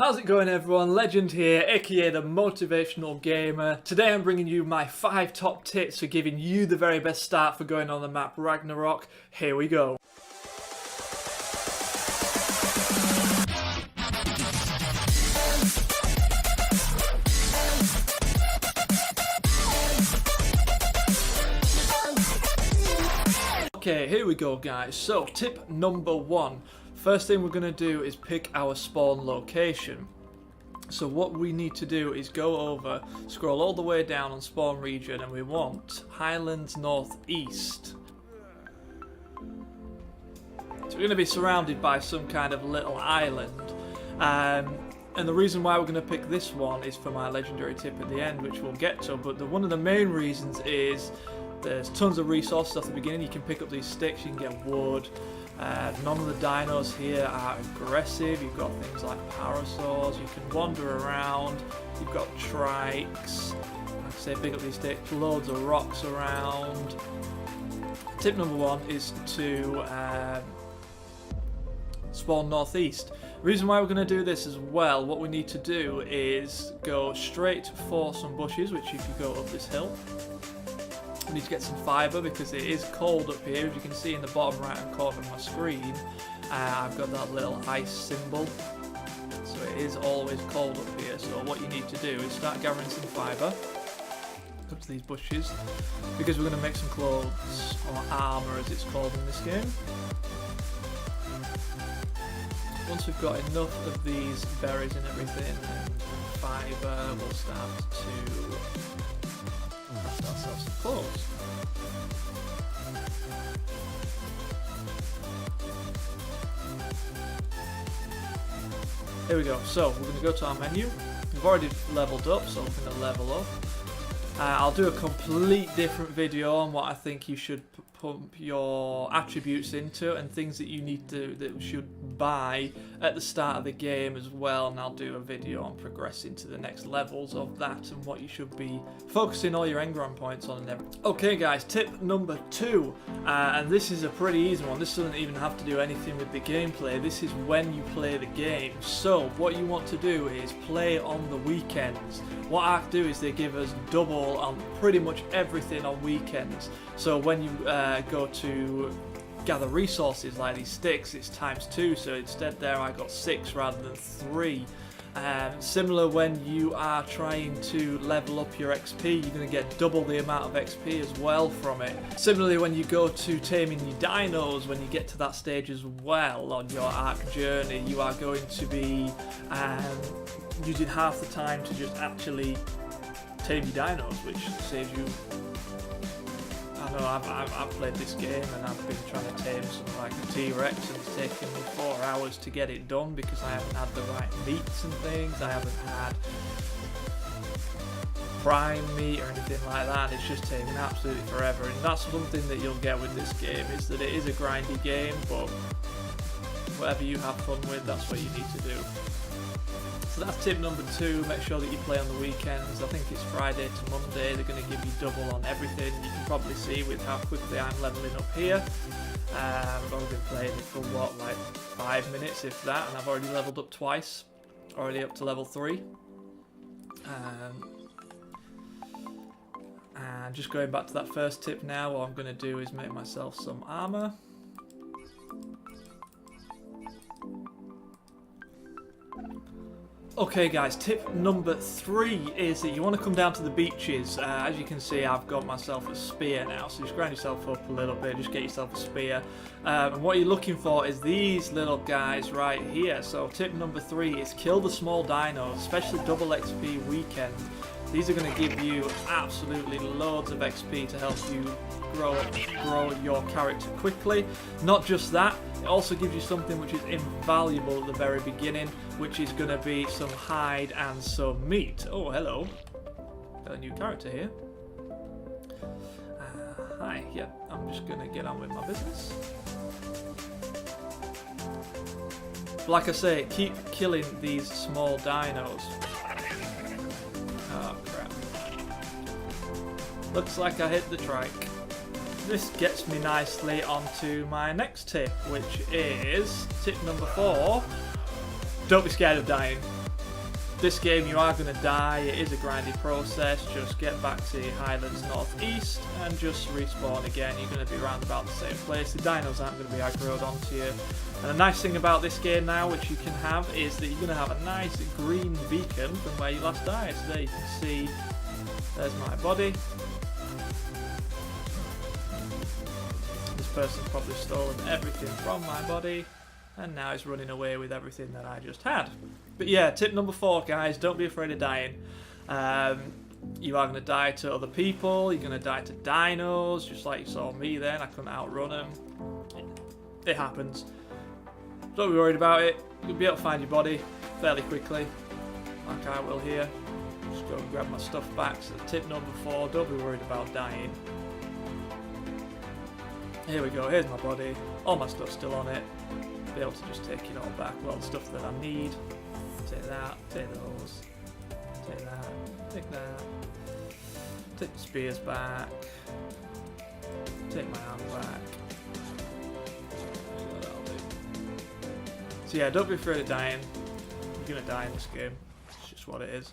How's it going everyone? Legend here, aka the Motivational Gamer. Today I'm bringing you my 5 top tips for giving you the very best start for going on the map Ragnarok. Here we go. Okay, here we go guys. So tip number 1. First thing we're going to do is pick our spawn location. So what we need to do is go over, scroll all the way down on spawn region, and we want Highlands Northeast. So we're going to be surrounded by some kind of little island. And the reason why we're going to pick this one is for my legendary tip at the end, which we'll get to. But one of the main reasons is there's tons of resources at the beginning. You can pick up these sticks, you can get wood. None of the dinos here are aggressive. You've got things like parasaurs, you can wander around, you've got trikes, like I say, pick up these sticks, loads of rocks around. Tip number 1 is to spawn northeast. The reason why we're going to do this as well, what we need to do is go straight for some bushes, which if you go up this hill, we need to get some fibre because it is cold up here. As you can see in the bottom right hand corner of my screen, I've got that little ice symbol, so it is always cold up here. So what you need to do is start gathering some fibre up to these bushes, because we're going to make some clothes, or armour as it's called in this game. Once we've got enough of these berries and everything and fibre, we'll start to craft ourselves some clothes. Here we go. So we're going to go to our menu. We've already leveled up, so we're going to level up. I'll do a complete different video on what I think you should pump your attributes into and things that you need to, that you should buy at the start of the game as well, and I'll do a video on progressing to the next levels of that and what you should be focusing all your engram points on and everything. Okay guys, tip number 2, and this is a pretty easy one. This doesn't even have to do anything with the gameplay. This is when you play the game. So what you want to do is play on the weekends. What Ark do is they give us double on pretty much everything on weekends. So when you go to gather resources like these sticks, it's ×2, so instead there I got 6 rather than 3. Similar when you are trying to level up your XP, you're going to get double the amount of XP as well from it. Similarly when you go to taming your dinos, when you get to that stage as well on your Ark journey, you are going to be using half the time to just actually tame your dinos, which saves you. I know I've played this game and I've been trying to tame something like a T-Rex, and it's taken me 4 hours to get it done because I haven't had the right meats and things. I haven't had prime meat or anything like that. It's just taken absolutely forever, and that's something that you'll get with this game, is that it is a grindy game, but whatever you have fun with, that's what you need to do. So that's tip number 2, make sure that you play on the weekends. I think it's Friday to Monday, they're going to give you double on everything. You can probably see with how quickly I'm levelling up here. I've only been playing it for what, like 5 minutes if that, and I've already leveled up twice, already up to level 3. And just going back to that first tip now, what I'm going to do is make myself some armour. Okay guys, tip number 3 is that you want to come down to the beaches. As you can see, I've got myself a spear now, so just grind yourself up a little bit, just get yourself a spear. And what you're looking for is these little guys right here. So tip number 3 is kill the small dinos, especially double XP weekend. These are going to give you absolutely loads of XP to help you grow your character quickly. Not just that, it also gives you something which is invaluable at the very beginning, which is going to be some hide and some meat. Oh, hello. Got a new character here. Hi, yeah, I'm just going to get on with my business. Like I say, keep killing these small dinos. Oh crap. Looks like I hit the trike. This gets me nicely onto my next tip, which is tip number 4. Don't be scared of dying. This game you are going to die, it is a grindy process, just get back to Highlands Northeast and just respawn again. You're going to be around about the same place. The dinos aren't going to be aggroed onto you. And the nice thing about this game now, which you can have, is that you're going to have a nice green beacon from where you last died. So there you can see, there's my body. This person's probably stolen everything from my body, and now he's running away with everything that I just had. But yeah, tip number 4, guys, don't be afraid of dying. You are going to die to other people, you're going to die to dinos, just like you saw me then. I couldn't outrun them. It happens. Don't be worried about it. You'll be able to find your body fairly quickly, like I will here. Just go and grab my stuff back. So tip number 4, don't be worried about dying. Here we go, here's my body. All my stuff's still on it. Be able to just take it all back. Well, the stuff that I need. Take that, take those. Take that, take that. Take the spears back. Take my arm back. So yeah, don't be afraid of dying. You're gonna die in this game. It's just what it is.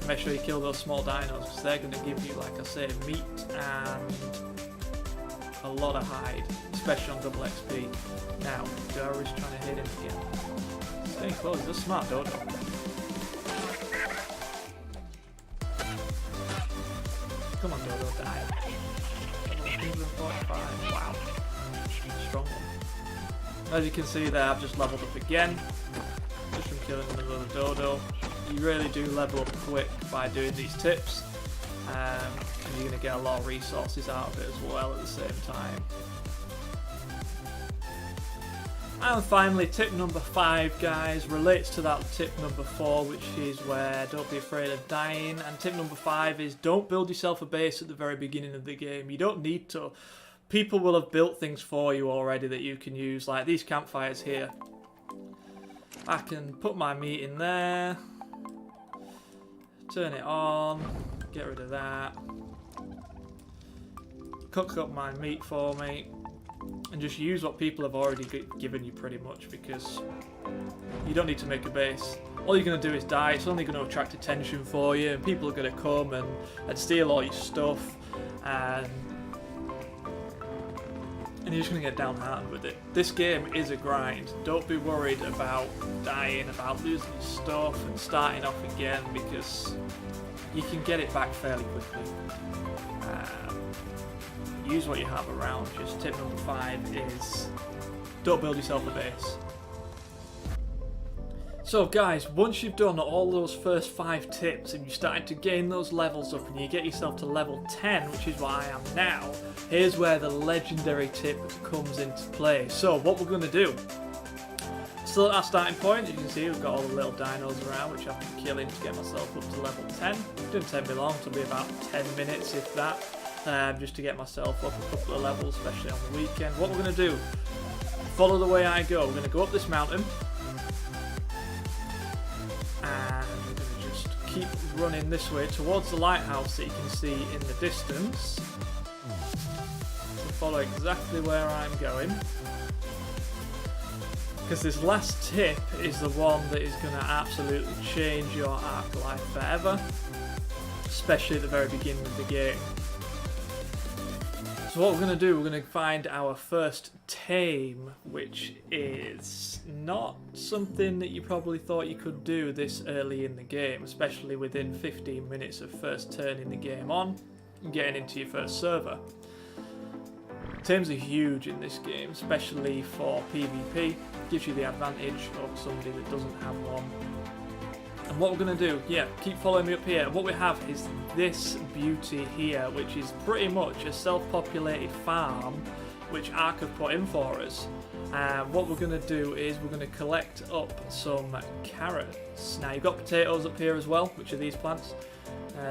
Make sure you kill those small dinos because they're gonna give you, like I say, meat and a lot of hide, especially on double XP. Now, Dora's trying to hit him again. Staying close, he's a smart dodo. Come on, Dodo, die. 145, wow. Strong one. As you can see there, I've just leveled up again, just from killing another dodo. You really do level up quick by doing these tips, and you're going to get a lot of resources out of it as well at the same time. And finally, tip number 5, guys, relates to that tip number 4, which is where don't be afraid of dying. And tip number 5 is don't build yourself a base at the very beginning of the game. You don't need to. People will have built things for you already that you can use, like these campfires here. I can put my meat in there, turn it on, get rid of that, cook up my meat for me, and just use what people have already given you pretty much, because you don't need to make a base. All you're going to do is die. It's only going to attract attention for you, and people are going to come and steal all your stuff, and you're just going to get downhearted with it. This game is a grind. Don't be worried about dying, about losing your stuff and starting off again, because you can get it back fairly quickly. Use what you have around. Just tip number 5 is don't build yourself a base. So guys, once you've done all those first 5 tips and you started to gain those levels up and you get yourself to level 10, which is what I am now, here's where the legendary tip comes into play. So what we're going to do, still at our starting point, as you can see we've got all the little dinos around, which I've been killing to get myself up to level 10. It didn't take me long, it'll be about 10 minutes if that, just to get myself up a couple of levels, especially on the weekend. What we're going to do, follow the way I go. We're going to go up this mountain, and we're going to just keep running this way towards the lighthouse that you can see in the distance. So follow exactly where I'm going, because this last tip is the one that is going to absolutely change your Ark life forever, especially at the very beginning of the game. So what we're going to do, we're going to find our first tame, which is not something that you probably thought you could do this early in the game, especially within 15 minutes of first turning the game on and getting into your first server. Tames are huge in this game, especially for PvP. Gives you the advantage of somebody that doesn't have one. And what we're going to do, yeah, keep following me up here. What we have is this beauty here, which is pretty much a self-populated farm, which Ark have put in for us. What we're going to do is we're going to collect up some carrots. Now you've got potatoes up here as well, which are these plants.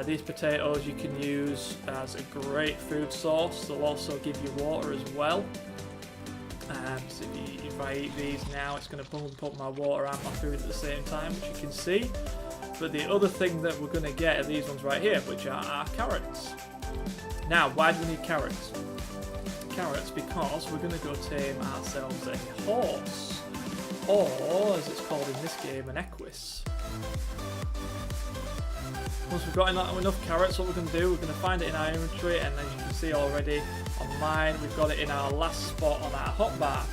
These potatoes you can use as a great food source. They'll also give you water as well. So if I eat these now, it's going to pump up my water and my food at the same time, which you can see. But the other thing that we're going to get are these ones right here, which are our carrots. Now, why do we need carrots? Carrots because we're going to go tame ourselves a horse, or as it's called in this game, an equus. Once we've got enough carrots, what we're going to do, we're going to find it in our inventory, and as you can see already on mine, we've got it in our last spot on our hotbar.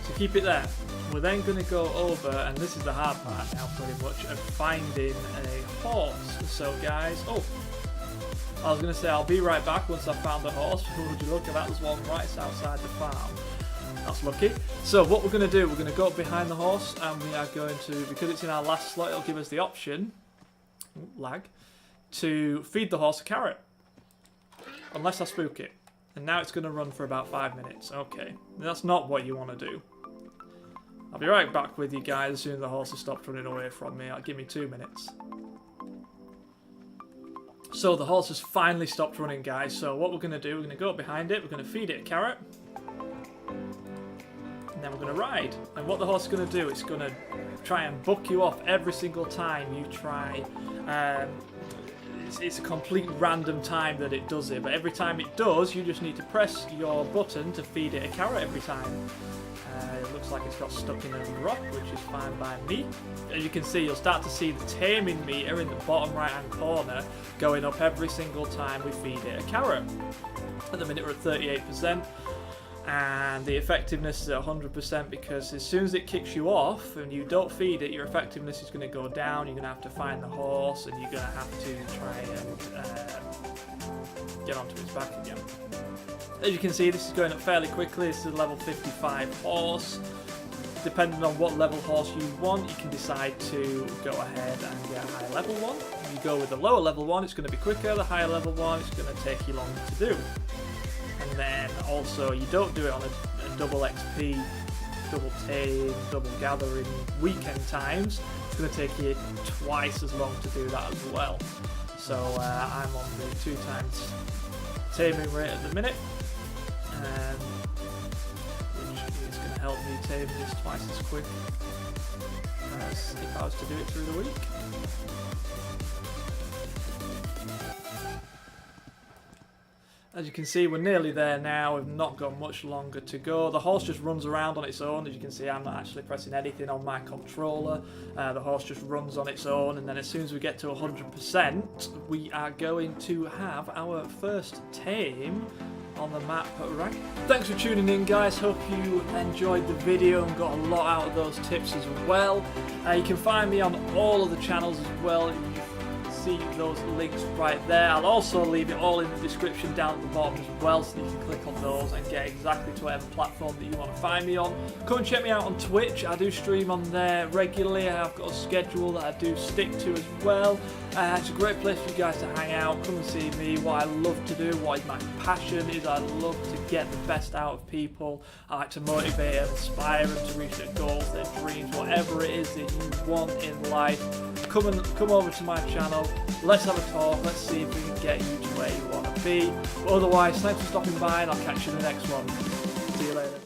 So keep it there. We're then going to go over, and this is the hard part now pretty much, of finding a horse. So guys, I was going to say I'll be right back once I've found the horse. Would you look at that, there's one right outside the farm. That's lucky. So what we're going to do, we're going to go up behind the horse, and we are going to, because it's in our last slot, it'll give us the option, lag, to feed the horse a carrot. Unless I spook it. And now it's going to run for about 5 minutes. Okay, that's not what you want to do. I'll be right back with you guys as soon as the horse has stopped running away from me. Give me 2 minutes. So the horse has finally stopped running, guys. So what we're going to do, we're going to go up behind it, we're going to feed it a carrot. And then we're going to ride. And what the horse is going to do, it's going to try and buck you off every single time you try. It's a complete random time that it does it, but every time it does, you just need to press your button to feed it a carrot every time. It looks like it's got stuck in a rock, which is fine by me. As you can see, you'll start to see the taming meter in the bottom right hand corner going up every single time we feed it a carrot. At the minute we're at 38%. And the effectiveness is at 100% because as soon as it kicks you off and you don't feed it, your effectiveness is going to go down. You're going to have to find the horse, and you're going to have to try and get onto its back again. As you can see, this is going up fairly quickly. This is a level 55 horse. Depending on what level horse you want, you can decide to go ahead and get a higher level one. If you go with the lower level one, it's going to be quicker. The higher level one, it's going to take you longer to do. And then also, you don't do it on a double XP, double tame, double gathering weekend times. It's going to take you twice as long to do that as well. So I'm on the 2 times taming rate at the minute, which is going to help me tame this twice as quick as if I was to do it through the week. As you can see, we're nearly there now. We've not got much longer to go. The horse just runs around on its own. As you can see, I'm not actually pressing anything on my controller. The horse just runs on its own, and then as soon as we get to 100%, we are going to have our first tame on the map at Ragnarok. Thanks for tuning in, guys. Hope you enjoyed the video and got a lot out of those tips as well. You can find me on all of the channels as well. See those links right there. I'll also leave it all in the description down at the bottom as well, so you can click on those and get exactly to whatever platform that you want to find me on. Come and check me out on Twitch. I do stream on there regularly. I've got a schedule that I do stick to as well. It's a great place for you guys to hang out. Come and see me. What I love to do, what is my passion, is I love to get the best out of people. I like to motivate and inspire them to reach their goals, their dreams, whatever it is that you want in life. Come over to my channel. Let's have a talk. Let's see if we can get you to where you want to be. But otherwise, thanks for stopping by, and I'll catch you in the next one. See you later.